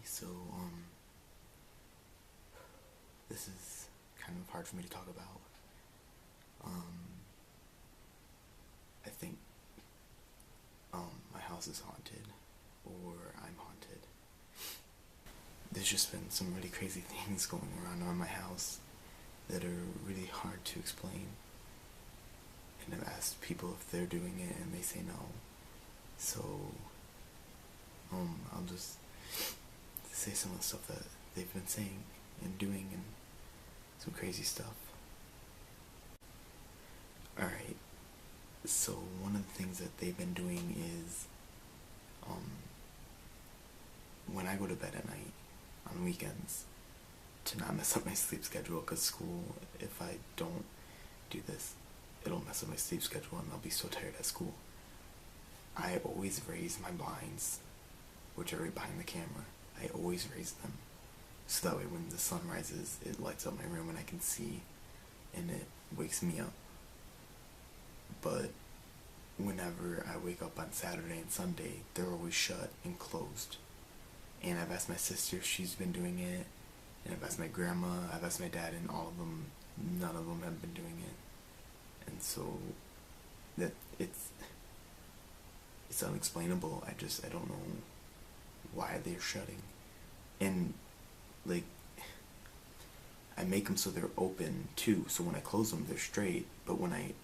so, this is kind of hard for me to talk about. I think, my house is haunted, or I'm haunted. There's just been some really crazy things going around my house that are really hard to explain. And I've asked people if they're doing it, and they say no. So, I'll just say some of the stuff that they've been saying and doing, and some crazy stuff. Alright, so one of the things that they've been doing is, when I go to bed at night, on weekends, to not mess up my sleep schedule, because school, if I don't do this, it'll mess up my sleep schedule and I'll be so tired at school. I always raise my blinds, which are right behind the camera. I always raise them, so that way when the sun rises, it lights up my room and I can see, and it wakes me up. But whenever I wake up on Saturday and Sunday, they're always shut and closed. And I've asked my sister if she's been doing it, and I've asked my grandma, I've asked my dad, and all of them, none of them have been doing it. And so, that it's unexplainable. I don't know why they're shutting. And, like, I make them so they're open, too, so when I close them, they're straight, but when I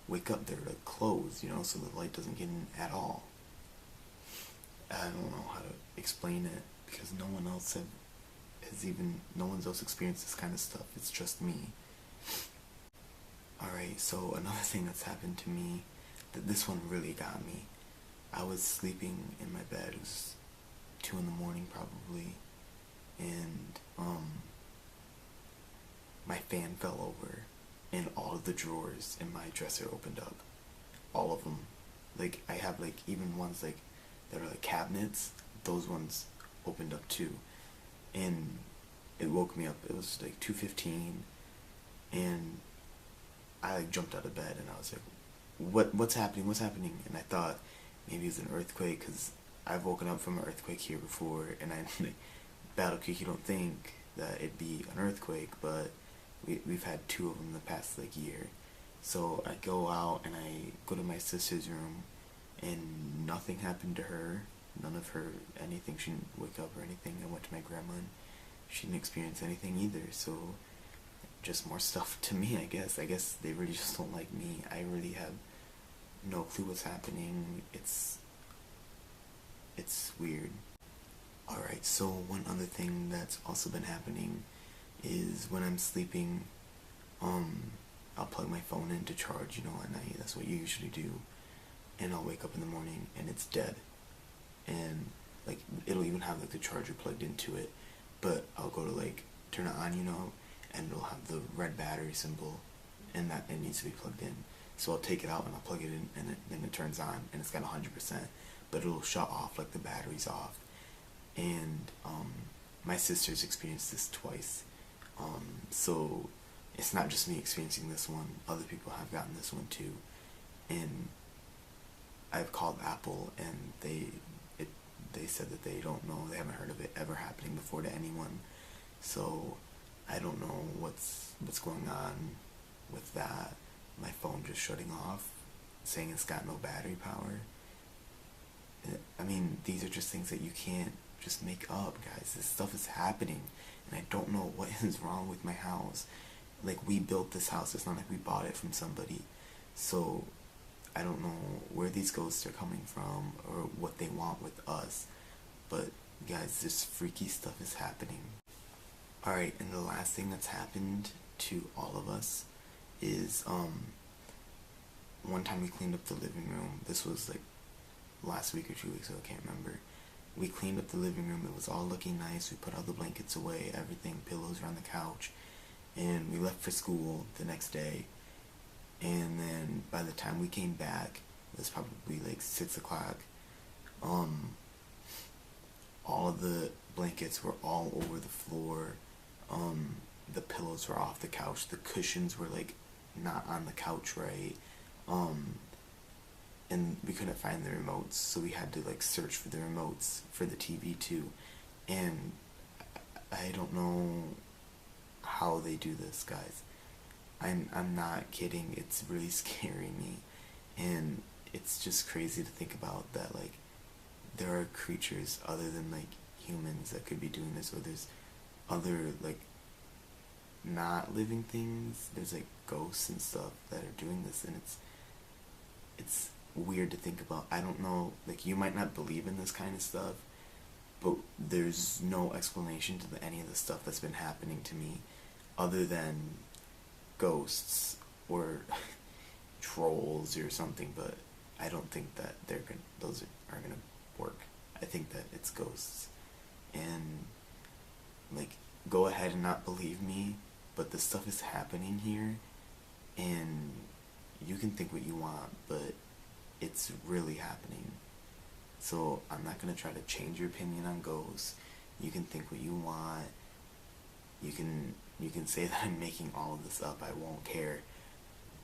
wake up, they're, like, closed, so the light doesn't get in at all. I don't know how to explain it, because no one else no one else experienced this kind of stuff. It's just me. Alright, so another thing that's happened to me, this one really got me. I was sleeping in my bed. It was 2 in the morning probably, and my fan fell over, and all of the drawers in my dresser opened up. All of them. Like, I have, like, even ones, like, that are, like, cabinets. Those ones opened up, too. And it woke me up. It was, like, 2:15, and I, like, jumped out of bed, and I was like, what's happening? And I thought maybe it was an earthquake, because I've woken up from an earthquake here before, and Battle Creek, you don't think that it'd be an earthquake, but we've had 2 of them in the past, like, year. So I go out, and I go to my sister's room, and nothing happened to her. None of her, anything, she didn't wake up or anything. I went to my grandma, and she didn't experience anything either, so just more stuff to me, I guess. I guess they really just don't like me. I really have no clue what's happening. It's weird. Alright, so one other thing that's also been happening is when I'm sleeping, I'll plug my phone in to charge, at night. That's what you usually do. And I'll wake up in the morning and it's dead. And, like, it'll even have, like, the charger plugged into it. But I'll go to, like, turn it on, and it'll have the red battery symbol, and that it needs to be plugged in. So I'll take it out and I'll plug it in, and then it turns on, and it's got 100%. But it'll shut off, like, the battery's off. And, my sister's experienced this twice. So it's not just me experiencing this one. Other people have gotten this one too. And I've called Apple, and they said that they don't know, they haven't heard of it ever happening before to anyone. So I don't know what's going on with that. My phone just shutting off, saying it's got no battery power. I mean, these are just things that you can't just make up, guys. This stuff is happening, and I don't know what is wrong with my house. Like, we built this house. It's not like we bought it from somebody. So I don't know where these ghosts are coming from or what they want with us. But, guys, this freaky stuff is happening. Alright, and the last thing that's happened to all of us is, one time we cleaned up the living room. This was, like, last week or 2 weeks ago, I can't remember. We cleaned up the living room. It was all looking nice. We put all the blankets away, everything, pillows around the couch. And we left for school the next day. And then by the time we came back, it was probably like 6 o'clock. All of the blankets were all over the floor. The pillows were off the couch. The cushions were, like, not on the couch right. And we couldn't find the remotes, so we had to, like, search for the remotes for the TV too. And I don't know how they do this, guys. I'm not kidding. It's really scaring me, and it's just crazy to think about that. Like, there are creatures other than like humans that could be doing this, or there's other like not living things. There's like ghosts and stuff that are doing this, and it's weird to think about. I don't know. Like, you might not believe in this kind of stuff, but there's no explanation to any of the stuff that's been happening to me other than ghosts or trolls or something. But I don't think that those are gonna work. I think that it's ghosts. And like, go ahead and not believe me, but the stuff is happening here, and you can think what you want, but it's really happening. So I'm not gonna try to change your opinion on ghosts. You can think what you want. You can say that I'm making all of this up. I won't care.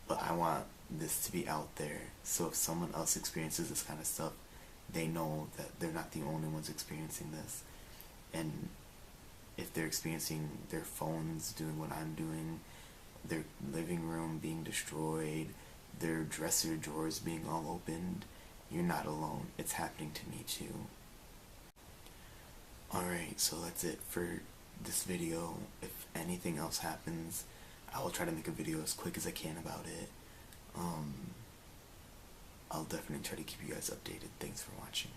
But I want this to be out there, so if someone else experiences this kind of stuff, they know that they're not the only ones experiencing this. And if they're experiencing their phones doing what I'm doing, their living room being destroyed, their dresser drawers being all opened, you're not alone. It's happening to me too. Alright, so that's it for this video. If anything else happens, I will try to make a video as quick as I can about it. I'll definitely try to keep you guys updated. Thanks for watching.